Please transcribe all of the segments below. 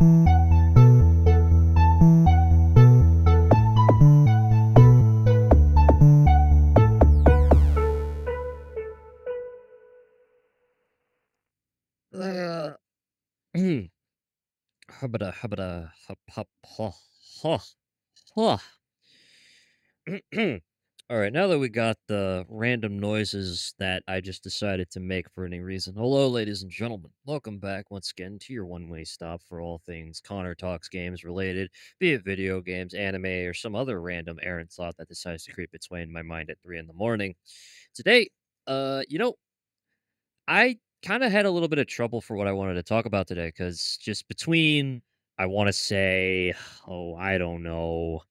Uh, hubba hubba hup hup huh huh huh. All right, now that we got the random noises that I just decided to make for any reason. Hello, ladies and gentlemen. Welcome back once again to your one-way stop for all things Connor Talks Games related, be it video games, anime, or some other random errant thought that decides to creep its way in my mind at 3 in the morning. Today, uh, you know, I kind of had a little bit of trouble for what I wanted to talk about today because just between, I want to say, oh, I don't know,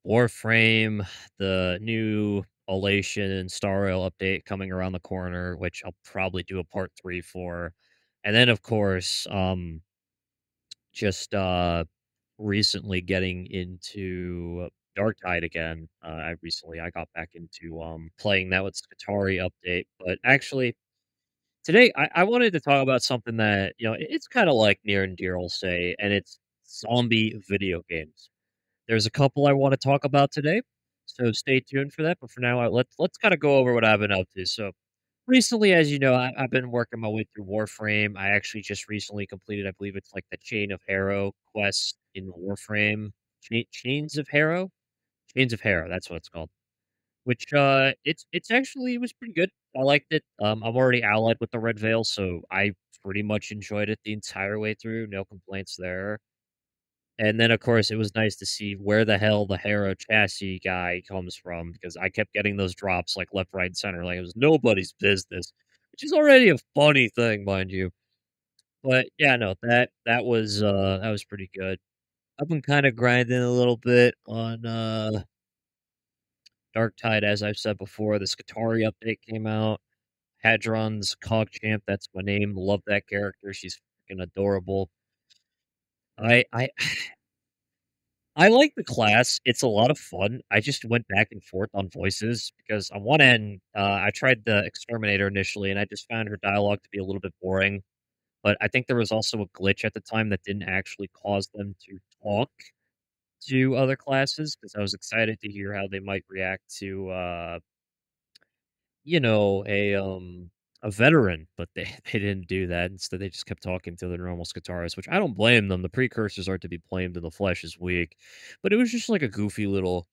Warframe, the new Elation and Star Rail update coming around the corner, which I'll probably do a part 3 for. And then, of course, just recently getting into Dark Tide again. I got back into playing that with Skatari update, but actually today, I wanted to talk about something that, it's kind of like near and dear, I'll say, and it's zombie video games. There's a couple I want to talk about today, so stay tuned for that. But for now, let's kind of go over what I've been up to. So recently, as you know, I've been working my way through Warframe. I actually just recently completed, I believe it's like the Chain of Harrow quest in Warframe. Chains of Harrow, Chains of Harrow. That's what it's called. Which, it's actually it was pretty good. I liked it. I'm already allied with the Red Veil, so I pretty much enjoyed it the entire way through, no complaints there. And then, of course, it was nice to see where the hell the Hera chassis guy comes from, because I kept getting those drops, like, left, right, and center, like it was nobody's business, which is already a funny thing, mind you. But, yeah, no, that was pretty good. I've been kinda grinding a little bit on, Dark Tide, as I've said before. The Skatari update came out. Hadron's CogChamp, that's my name. Love that character. She's freaking adorable. I I like the class. It's a lot of fun. I just went back and forth on voices because on one end, I tried the Exterminator initially, and I just found her dialogue to be a little bit boring. But I think there was also a glitch at the time that didn't actually cause them to talk to other classes, because I was excited to hear how they might react to a veteran, but they they didn't do that. Instead, they just kept talking to the normal Skatars, which I don't blame them. The precursors are to be blamed, and the flesh is weak. But it was just like a goofy little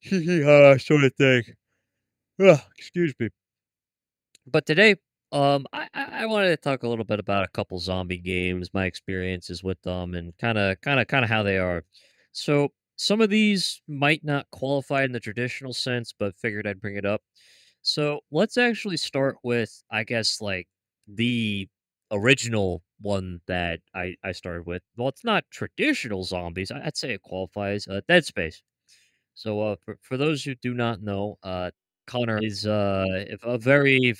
hee hee ha sort of thing. Ugh, excuse me. But today, I wanted to talk a little bit about a couple zombie games, my experiences with them, and kind of how they are. So some of these might not qualify in the traditional sense, but figured I'd bring it up. So let's actually start with, I guess, like the original one that I started with. Well, it's not traditional zombies. I'd say it qualifies. Dead Space. So, for those who do not know, Connor is a very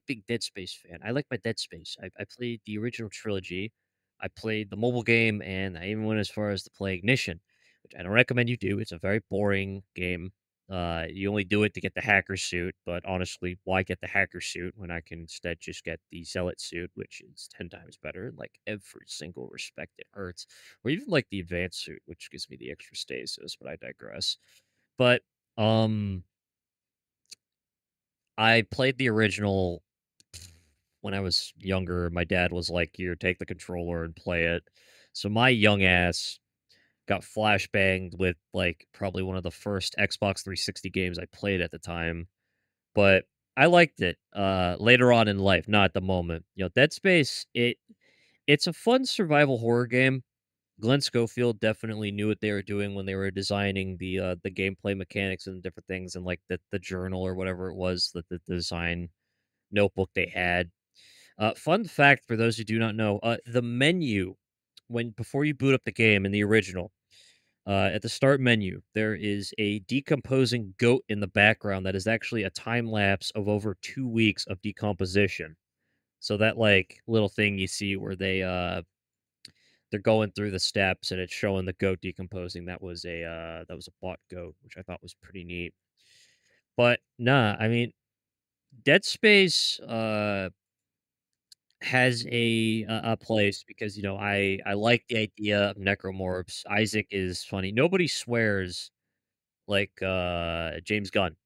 big Dead Space fan. I like my Dead Space. I played the original trilogy. I played the mobile game, and I even went as far as to play Ignition, which I don't recommend you do. It's a very boring game. You only do it to get the hacker suit, but honestly, why get the hacker suit when I can instead just get the zealot suit, which is 10 times better in like every single respect it hurts, or even like the advanced suit, which gives me the extra stasis, but I digress. But um I played the original when I was younger. My dad was like, "Here, take the controller and play it." So my young ass got flashbanged with like probably one of the first Xbox 360 games I played at the time. But I liked it later on in life, not at the moment. Dead Space, it's a fun survival horror game. Glenn Schofield definitely knew what they were doing when they were designing the gameplay mechanics and different things, and like the journal or whatever it was, that the design notebook they had. Fun fact for those who do not know, the menu when before you boot up the game in the original, at the start menu, there is a decomposing goat in the background that is actually a time lapse of over 2 weeks of decomposition. So that like little thing you see where they're going through the steps and it's showing the goat decomposing. That was a bought goat, which I thought was pretty neat. But nah, I mean, Dead Space, has a place because, I like the idea of necromorphs. Isaac is funny. Nobody swears like, James Gunn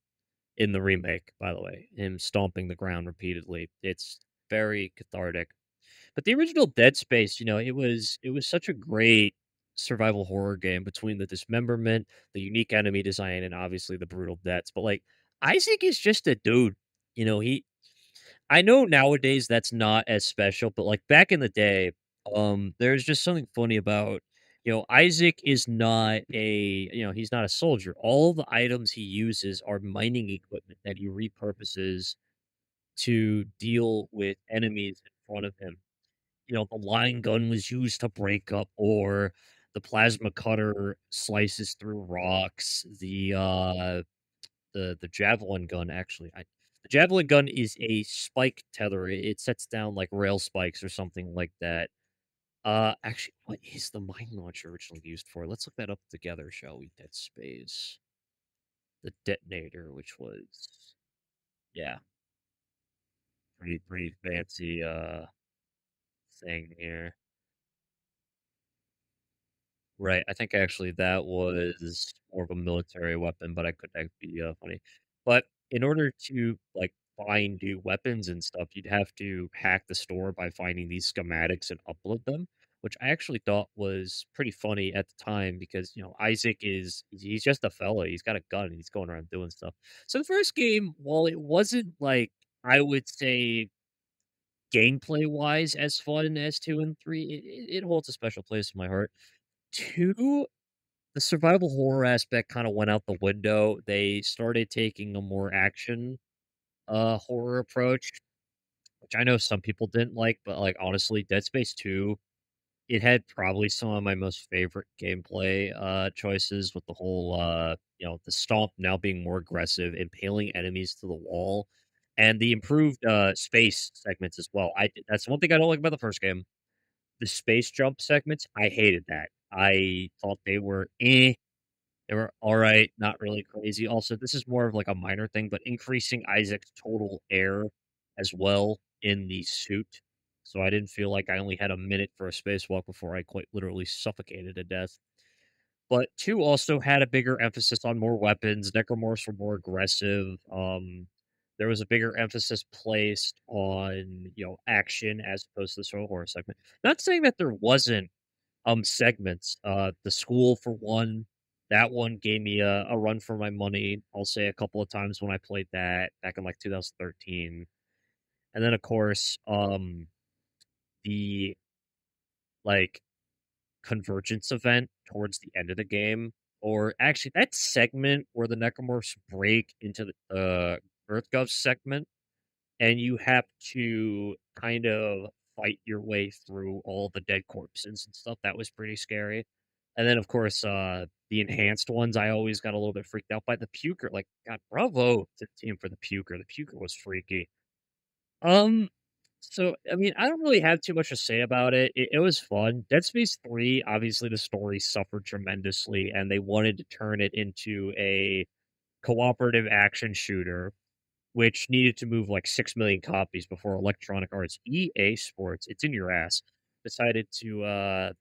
in the remake, by the way, him stomping the ground repeatedly. It's very cathartic. But the original Dead Space, it was such a great survival horror game between the dismemberment, the unique enemy design, and obviously the brutal deaths. But like Isaac is just a dude. He I know nowadays that's not as special, but like back in the day, there's just something funny about Isaac is not he's not a soldier. All the items he uses are mining equipment that he repurposes to deal with enemies in front of him. The line gun was used to break up ore. The plasma cutter slices through rocks. The javelin gun actually, the javelin gun is a spike tether. It sets down like rail spikes or something like that. Actually, what is the mine launcher originally used for? Let's look that up together, shall we? Dead Space. The detonator, which was yeah, pretty fancy thing here. Right, I think actually that was more of a military weapon, but I could that be, funny. But in order to, like, find new weapons and stuff, you'd have to hack the store by finding these schematics and upload them, which I actually thought was pretty funny at the time because, Isaac he's just a fella, he's got a gun, and he's going around doing stuff. So the first game, while it wasn't, like, I would say gameplay-wise as fun as 2 and 3, it holds a special place in my heart. 2 the survival horror aspect kinda went out the window. They started taking a more action, horror approach, which I know some people didn't like, but, like, honestly, Dead Space 2, it had probably some of my most favorite gameplay, choices with the whole, the stomp now being more aggressive, impaling enemies to the wall, and the improved, space segments as well. That's one thing I don't like about the first game. The space jump segments, I hated that. I thought they were eh. They were alright, not really crazy. Also, this is more of like a minor thing, but increasing Isaac's total air as well in the suit. So I didn't feel like I only had a minute for a spacewalk before I quite literally suffocated to death. But 2 also had a bigger emphasis on more weapons. Necromorphs were more aggressive. There was a bigger emphasis placed on, action as opposed to the solo horror segment. Not saying that there wasn't segments. The school for one, that one gave me a run for my money. I'll say a couple of times when I played that back in like 2013. And then of course, the like convergence event towards the end of the game, or actually that segment where the necromorphs break into the EarthGov segment and you have to kind of fight your way through all the dead corpses and stuff. That was pretty scary. And then, of course, the enhanced ones, I always got a little bit freaked out by the puker. Like, God, bravo to the team for the puker. The puker was freaky. Um, so I mean, I don't really have too much to say about it. It was fun. Dead Space 3, obviously the story suffered tremendously, and they wanted to turn it into a cooperative action shooter which needed to move like 6 million copies before Electronic Arts EA Sports, it's in your ass, decided to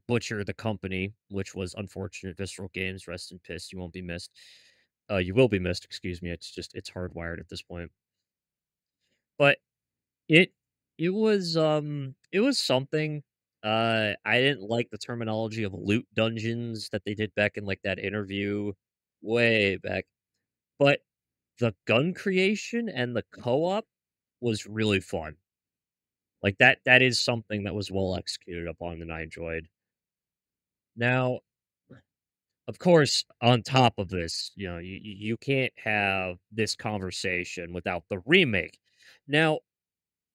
butcher the company, which was unfortunate. Visceral Games, rest in piss. You won't be missed. You will be missed, excuse me. It's hardwired at this point. But it it was something. I didn't like the terminology of loot dungeons that they did back in like that interview way back. But the gun creation and the co-op was really fun. Like, that is something that was well executed upon and I enjoyed. Now, of course, on top of this, you can't have this conversation without the remake. Now,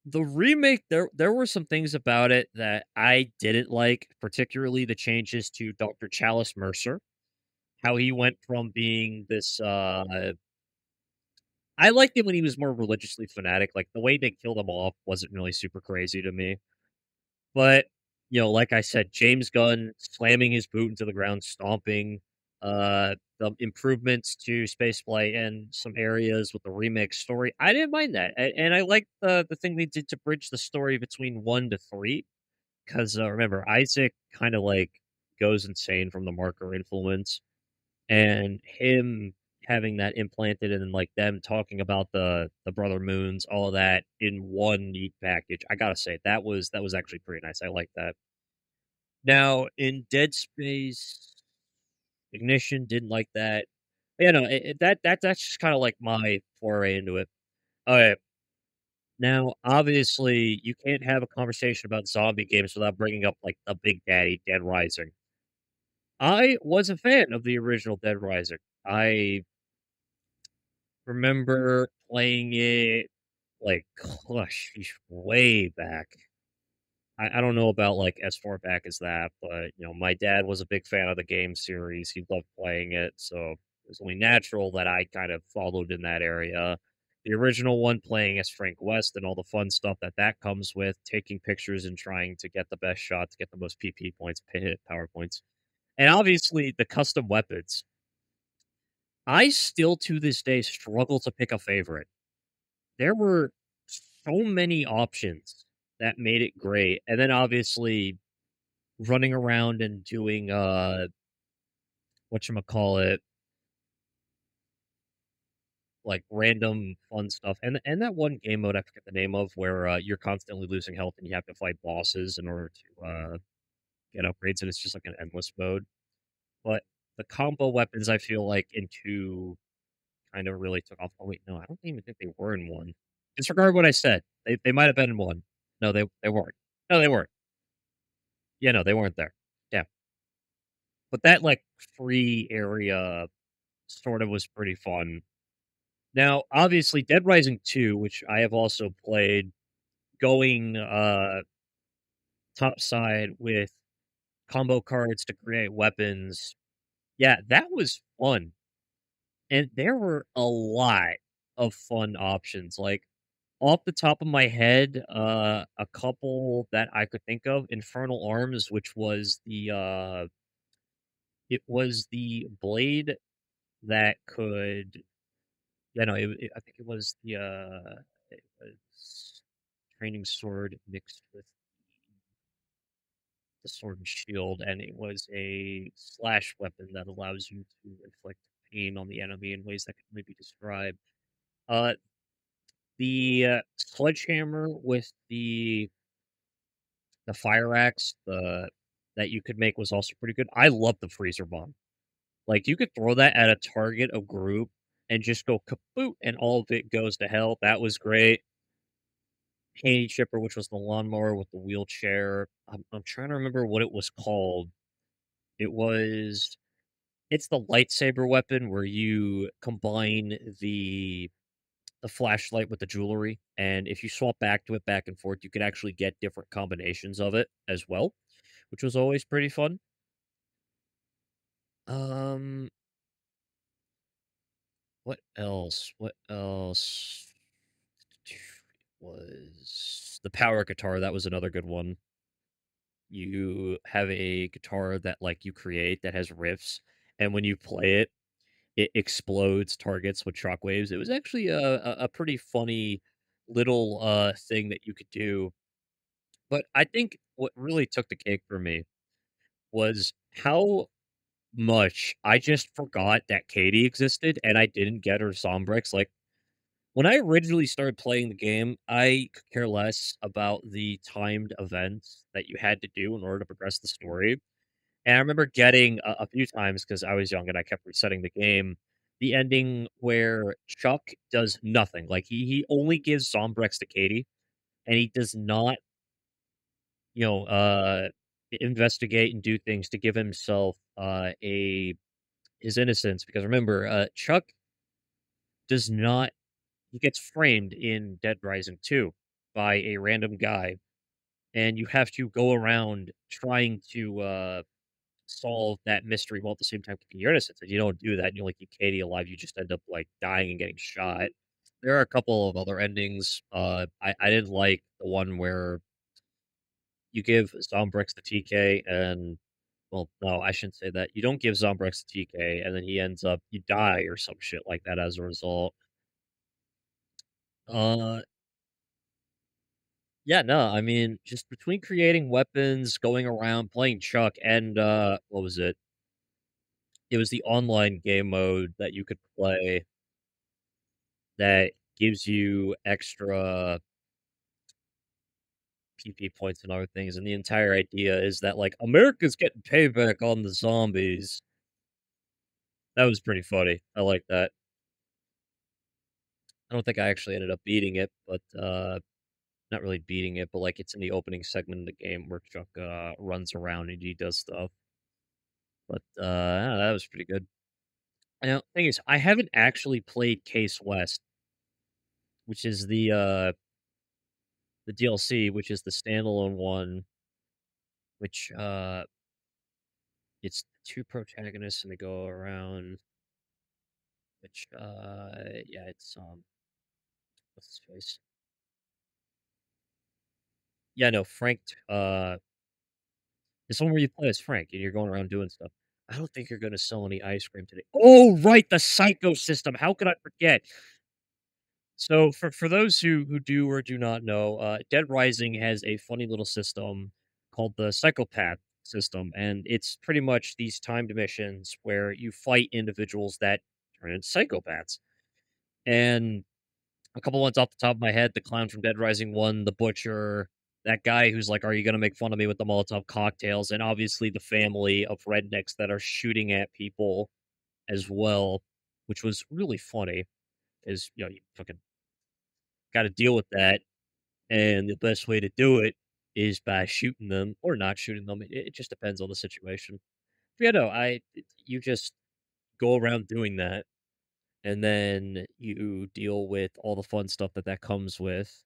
the remake, there were some things about it that I didn't like, particularly the changes to Dr. Chalice Mercer, how he went from being this, I liked it when he was more religiously fanatic, like, the way they killed him off wasn't really super crazy to me. But, like I said, James Gunn slamming his boot into the ground, stomping, the improvements to spaceflight and some areas with the remake story. I didn't mind that, and I like the thing they did to bridge the story between 1 to 3, 'cause, remember, Isaac kinda, like, goes insane from the marker influence, and him having that implanted and then, like, them talking about the brother moons, all of that in one neat package. I gotta say, that was actually pretty nice. I like that. Now, in Dead Space Ignition, didn't like that. Yeah, no, that's just kinda like my foray into it. Alright, now, obviously, you can't have a conversation about zombie games without bringing up, like, the big daddy, Dead Rising. I was a fan of the original Dead Rising. I remember playing it, like, gosh, way back. I don't know about, like, as far back as that, but, my dad was a big fan of the game series. He loved playing it, so it was only natural that I kind of followed in that area. The original one playing as Frank West and all the fun stuff that comes with taking pictures and trying to get the best shot to get the most PP points, power points. And obviously, the custom weapons. I still, to this day, struggle to pick a favorite. There were so many options that made it great, and then obviously running around and doing, whatchamacallit, like, random fun stuff, and that one game mode I forget the name of where, you're constantly losing health and you have to fight bosses in order to, get upgrades, and it's just like an endless mode, but the combo weapons, I feel like in 2 kinda really took off. Oh, wait, no, I don't even think they were in 1. Disregard what I said. They might have been in 1. No, they weren't. No, they weren't. Yeah, no, they weren't there. Yeah, but that, like, free area sort of was pretty fun. Now, obviously, Dead Rising 2, which I have also played, going, topside with combo cards to create weapons. Yeah, that was fun, and there were a lot of fun options, like, off the top of my head, a couple that I could think of, Infernal Arms, which was it was the blade that could I think it was training sword mixed with the sword and shield, and it was a slash weapon that allows you to inflict pain on the enemy in ways that can maybe describe. Uh, the sledgehammer with the fire axe, the that you could make was also pretty good. I love the freezer bomb. Like, you could throw that at a target, a group, and just go kaput, and all of it goes to hell. That was great. Candy chipper, which was the lawnmower with the wheelchair. I'm trying to remember what it was called. It was it's the lightsaber weapon where you combine the flashlight with the jewelry, and if you swap back to it back and forth, you could actually get different combinations of it as well, which was always pretty fun. Um, what else? What else? Was the power guitar, that was another good one. You have a guitar that, like, you create that has riffs, and when you play it, it explodes targets with shockwaves. It was actually a pretty funny little, thing that you could do, but I think what really took the cake for me was how much I just forgot that Katie existed, and I didn't get her Zombrex. Like, when I originally started playing the game, I could care less about the timed events that you had to do in order to progress the story. And I remember getting a few times because I was young and I kept resetting the game. The ending where Chuck does nothing. Like, he only gives Zombrex to Katie, and he does not, you know, investigate and do things to give himself a his innocence. Because remember, Chuck does not he gets framed in Dead Rising 2 by a random guy, and you have to go around trying to solve that mystery while at the same time keeping your innocence. If you don't do that and you only keep Katie alive, you just end up like dying and getting shot. There are a couple of other endings. I didn't like the one where you give Zombrex the TK and well, no, I shouldn't say that. You don't give Zombrex to TK, and then he ends up you die or some shit like that as a result. Uh, yeah, no, I mean, just between creating weapons, going around, playing Chuck, and, what was it? It was the online game mode that you could play that gives you extra PP points and other things, and the entire idea is that, like, America's getting payback on the zombies. That was pretty funny. I like that. I don't think I actually ended up beating it, but, not really beating it, but, like, it's in the opening segment of the game where Chuck, runs around and he does stuff. But, yeah, that was pretty good. Now, thing is, I haven't actually played Case West, which is the DLC, which is the standalone one, which, it's 2 protagonists and they go around, which, yeah, it's, what's his face? Yeah, no, Frank, it's one where you play as Frank and you're going around doing stuff. I don't think you're gonna sell any ice cream today. Oh, right, the Psycho System, how could I forget? So for those who do or do not know, Dead Rising has a funny little system called the Psychopath system, and it's pretty much these timed missions where you fight individuals that turn into psychopaths. And a couple ones off the top of my head, the clown from Dead Rising 1, the butcher, that guy who's like, "Are you gonna make fun of me with the Molotov cocktails?" And obviously the family of rednecks that are shooting at people as well, which was really funny. Is you fucking got to deal with that, and the best way to do it is by shooting them or not shooting them. It just depends on the situation. But yeah, no, you just go around doing that, and then you deal with all the fun stuff that comes with.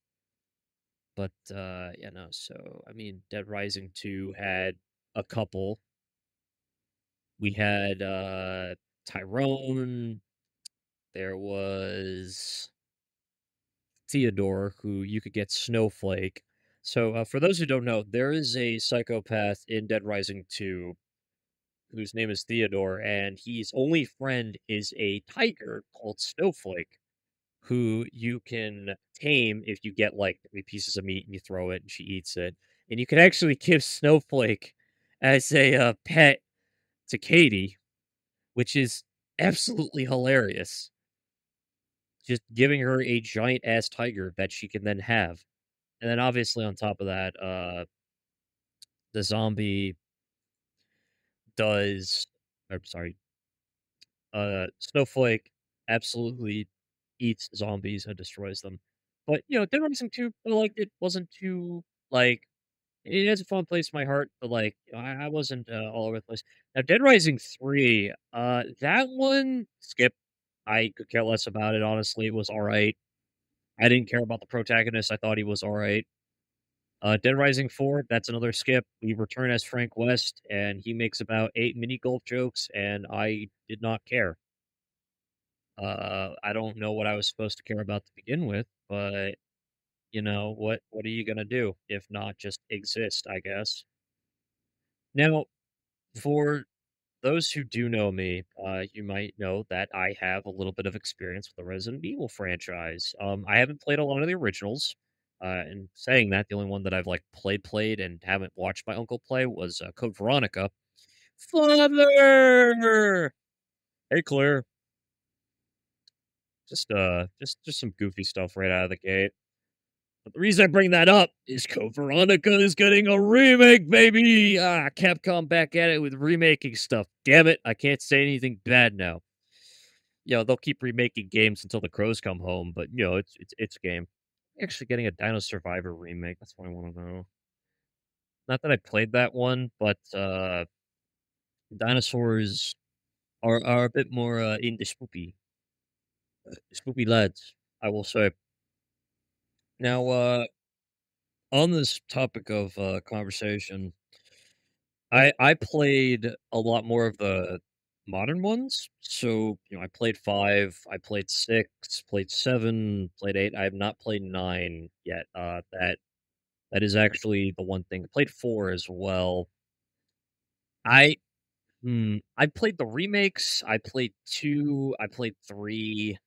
But yeah, no. So I mean, Dead Rising 2 had a couple. We had Tyrone. There was Theodore, who you could get Snowflake. So, for those who don't know, there is a psychopath in Dead Rising 2 whose name is Theodore, and his only friend is a tiger called Snowflake, who you can tame if you get like 3 pieces of meat and you throw it and she eats it. And you can actually give Snowflake as a pet to Katie, which is absolutely hilarious. Just giving her a giant ass tiger that she can then have. And then obviously on top of that, the zombie does or sorry, Snowflake absolutely eats zombies and destroys them. But, Dead Rising 2, I liked it. Wasn't too like it has a fun place in my heart, but like I wasn't all over the place. Now Dead Rising 3, that one skip. I could care less about it, honestly. It was alright. I didn't care about the protagonist. I thought he was alright. Dead Rising 4, that's another skip. We return as Frank West, and he makes about 8 mini golf jokes, and I did not care. I don't know what I was supposed to care about to begin with, but what are you gonna do if not just exist, I guess. Now, for those who do know me, you might know that I have a little bit of experience with the Resident Evil franchise. I haven't played a lot of the originals. And saying that, the only one that I've like played and haven't watched my uncle play was Code Veronica. Father, hey Claire, just some goofy stuff right out of the gate. But the reason I bring that up is Code Veronica is getting a remake, baby. Capcom back at it with remaking stuff. Damn it, I can't say anything bad now. They'll keep remaking games until the crows come home, but it's a game. Actually getting a Dino Survivor remake, that's what I wanna know. Not that I played that one, but, dinosaurs are a bit more, into spoopy lads, I will say. Now, on this topic of, conversation, I played a lot more of the modern ones. So, I played 5, I played 6, played 7, played 8. I have not played 9 yet. That is actually the one thing. I played 4 as well. I I played the remakes, I played 2, I played 3.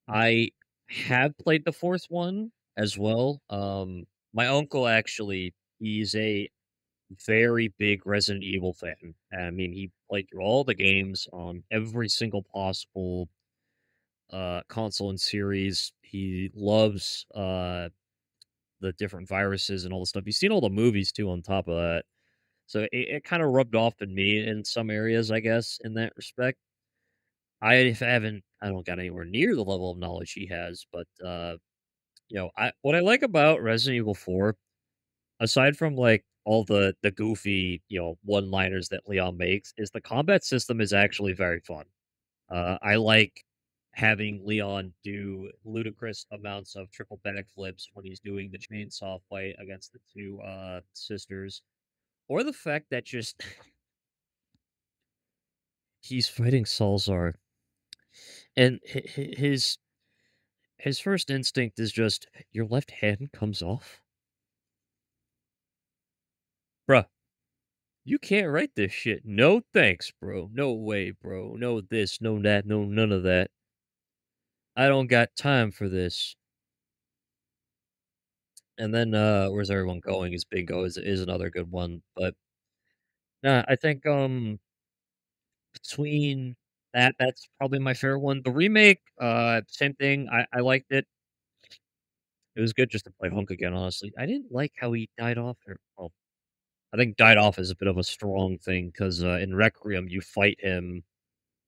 I have played the 4th one as well. My uncle actually, he's a very big Resident Evil fan. I mean, he played through all the games on every single possible console and series. He loves the different viruses and all the stuff. He's seen all the movies too on top of that. So it kind of rubbed off in me in some areas, I guess, in that respect. I don't got anywhere near the level of knowledge he has, but I what I like about Resident Evil 4, aside from like all the goofy, one-liners that Leon makes, is the combat system is actually very fun. I like having Leon do ludicrous amounts of triple backflips when he's doing the chainsaw fight against the two sisters, or the fact that just he's fighting Salzar, and his first instinct is just your left hand comes off, bruh. You can't write this shit. No thanks, bro. No way, bro. No this, no that, no none of that. I don't got time for this. And then where's everyone going is bingo is another good one. But nah, I think between that's probably my favorite one. The remake, same thing. I liked it. It was good just to play Hunk again, honestly. I didn't like how he died off or well, I think died off is a bit of a strong thing because in Requiem you fight him,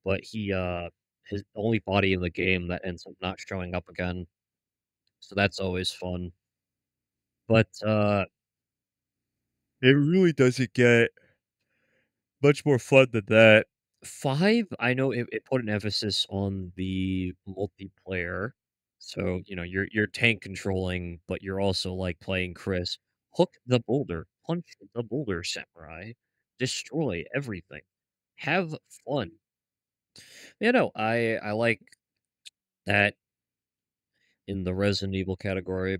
but his only body in the game that ends up not showing up again. So that's always fun. But it really doesn't get much more fun than that. 5, I know it put an emphasis on the multiplayer. So, you're tank controlling, but you're also, like, playing Chris. Hook the boulder, punch the boulder, samurai, destroy everything, have fun. No, I like that in the Resident Evil category.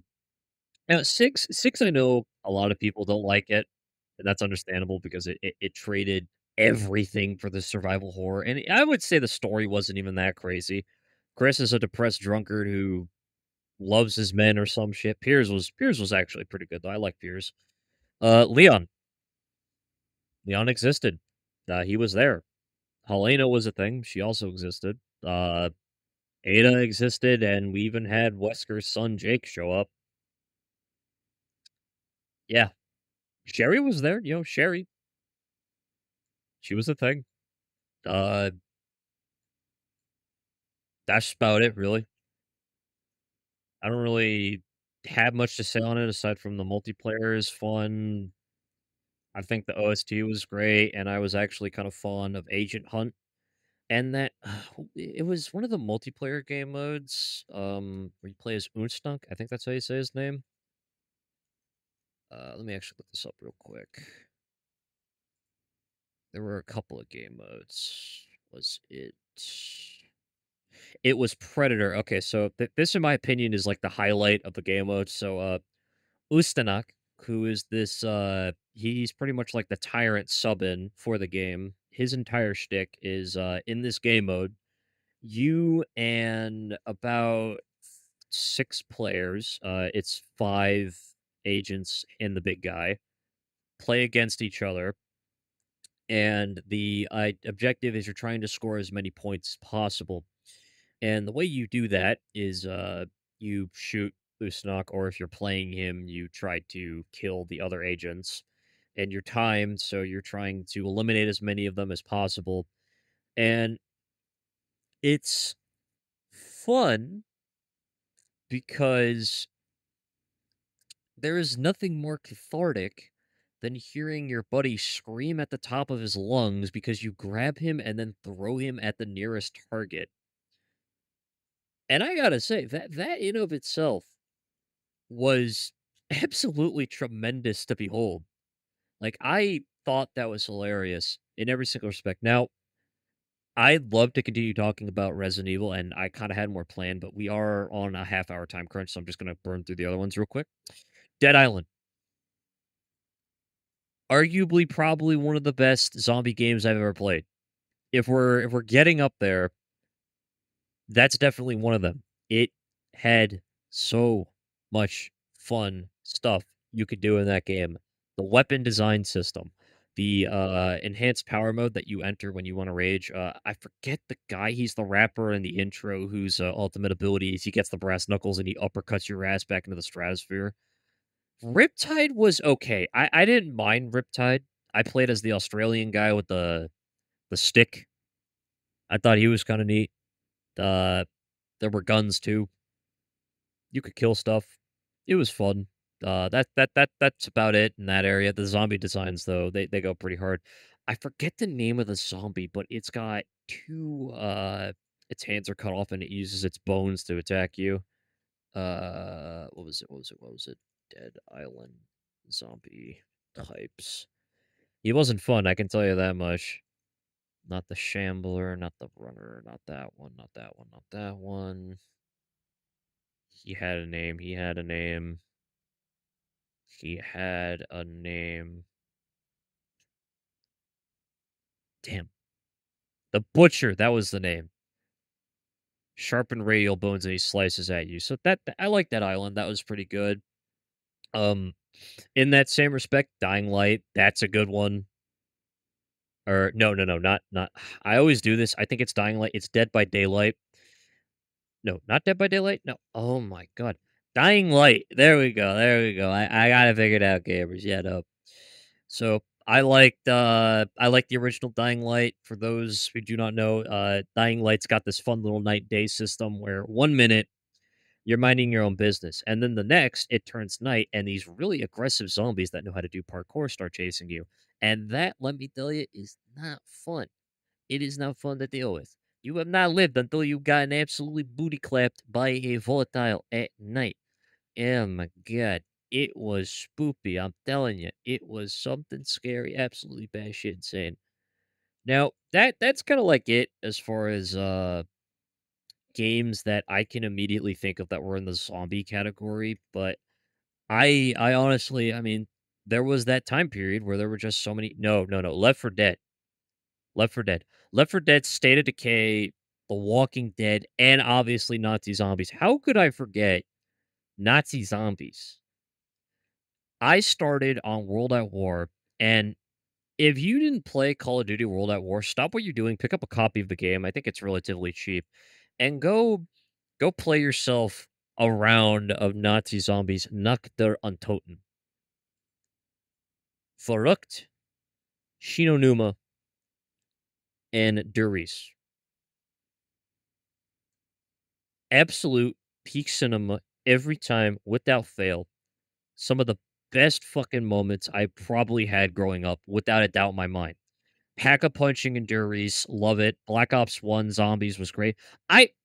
Now 6, I know a lot of people don't like it, and that's understandable because it traded everything for the survival horror, and I would say the story wasn't even that crazy. Chris is a depressed drunkard who loves his men or some shit. Piers was actually pretty good though. I like Piers. Leon. Leon existed. He was there. Helena was a thing. She also existed. Ada existed, and we even had Wesker's son Jake show up. Yeah. Sherry was there, Sherry. She was a thing. Uh, that's about it, really. I don't really have much to say on it aside from the multiplayer is fun. I think the OST was great, and I was actually kind of fond of Agent Hunt. And that it was one of the multiplayer game modes, where you play as Unstunk. I think that's how you say his name. Let me actually look this up real quick. There were a couple of game modes. Was it? It was Predator. Okay, so this, in my opinion, is like the highlight of the game mode. So, Ustanak, who is this, he's pretty much like the tyrant sub-in for the game. His entire shtick is, in this game mode, you and about 6 players, it's 5 agents and the big guy, play against each other, and the objective is you're trying to score as many points as possible. And the way you do that is you shoot Usnak, or if you're playing him, you try to kill the other agents. And you're timed, so you're trying to eliminate as many of them as possible. And it's fun because there is nothing more cathartic than hearing your buddy scream at the top of his lungs because you grab him and then throw him at the nearest target. And I gotta say, that in of itself was absolutely tremendous to behold. Like, I thought that was hilarious in every single respect. Now, I'd love to continue talking about Resident Evil, and I kinda had more planned, but we are on a half-hour time crunch, so I'm just gonna burn through the other ones real quick. Dead Island. Arguably, probably one of the best zombie games I've ever played. If we're getting up there, that's definitely one of them. It had so much fun stuff you could do in that game. The weapon design system, the, enhanced power mode that you enter when you wanna rage, I forget the guy, he's the rapper in the intro whose, ultimate ability is he gets the brass knuckles and he uppercuts your ass back into the stratosphere. Riptide was okay. I didn't mind Riptide. I played as the Australian guy with the stick. I thought he was kinda neat. Uh, there were guns too. You could kill stuff. It was fun. That's about it in that area. The zombie designs though, they go pretty hard. I forget the name of the zombie, but it's got 2, its hands are cut off and it uses its bones to attack you. What was it? Dead Island zombie types. He wasn't fun, I can tell you that much. Not the Shambler, not the Runner, not that one, not that one, not that one. He had a name, he had a name. He had a name. Damn. The Butcher, that was the name. Sharpened radial bones and he slices at you. So I like that island. That was pretty good. Um, in that same respect, Dying Light, that's a good one. Or no, not I always do this. I think it's Dying Light. It's Dead by Daylight. No, not Dead by Daylight. No. Oh my god. Dying Light. There we go. There we go. I got to figure it out, gamers. Yeah, no. So I like the original Dying Light. For those who do not know, Dying Light's got this fun little night day system where 1 minute you're minding your own business, and then the next it turns night, and these really aggressive zombies that know how to do parkour start chasing you. And that, let me tell you, is not fun. It is not fun to deal with. You have not lived until you gotten absolutely booty clapped by a volatile at night. Oh my god. It was spoopy, I'm telling you. It was something scary, absolutely batshit insane. Now, that's kinda like it as far as, games that I can immediately think of that were in the zombie category, but I honestly, I mean, there was that time period where there were just so many. No, Left 4 Dead. Left 4 Dead. Left 4 Dead, State of Decay, The Walking Dead, and obviously Nazi zombies. How could I forget Nazi zombies? I started on World at War, and if you didn't play Call of Duty World at War, stop what you're doing, pick up a copy of the game. I think it's relatively cheap, and go play yourself a round of Nazi zombies. Nacht der Untoten. Verrückt, Shinonuma, and Duris. Absolute peak cinema every time without fail. Some of the best fucking moments I probably had growing up, without a doubt in my mind. Pack-a-Punching and Duries, love it. Black Ops 1 Zombies was great.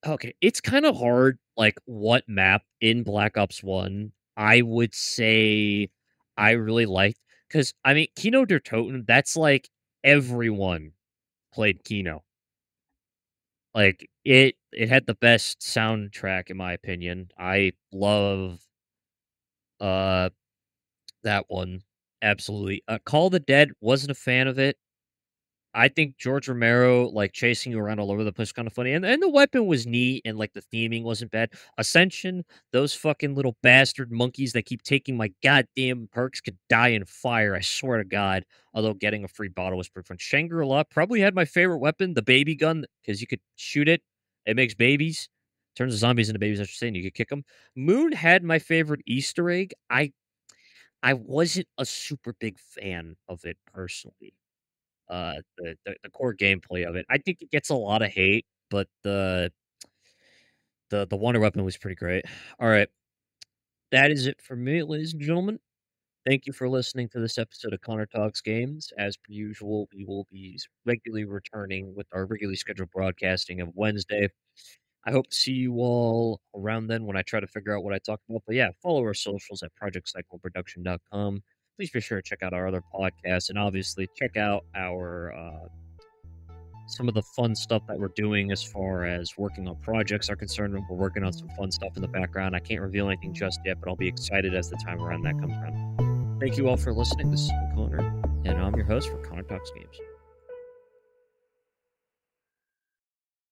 Okay, it's kinda hard, like, what map in Black Ops 1 I would say I really liked, because I mean, Kino der Toten, that's like everyone played Kino. Like, it had the best soundtrack in my opinion. I love, uh, that one, absolutely. Call of the Dead, wasn't a fan of it. I think George Romero, like, chasing you around all over the place kinda funny, and the weapon was neat, and, like, the theming wasn't bad. Ascension, those fucking little bastard monkeys that keep taking my goddamn perks could die in fire, I swear to God, although getting a free bottle was pretty fun. Shangri-La probably had my favorite weapon, the baby gun, because you could shoot it, it makes babies, turns the zombies into babies, I should say, and you could kick them. Moon had my favorite Easter egg. I wasn't a super big fan of it personally. The core gameplay of it. I think it gets a lot of hate, but the wonder weapon was pretty great. Alright, that is it for me, ladies and gentlemen. Thank you for listening to this episode of Connor Talks Games. As per usual, we will be regularly returning with our regularly scheduled broadcasting of Wednesday. I hope to see you all around then when I try to figure out what I talk about. But yeah, follow our socials at projectcycleproduction.com. Please be sure to check out our other podcasts and obviously check out our some of the fun stuff that we're doing as far as working on projects are concerned. We're working on some fun stuff in the background. I can't reveal anything just yet, but I'll be excited as the time around that comes around. Thank you all for listening. This is Connor. and I'm your host for Connor Talks Games.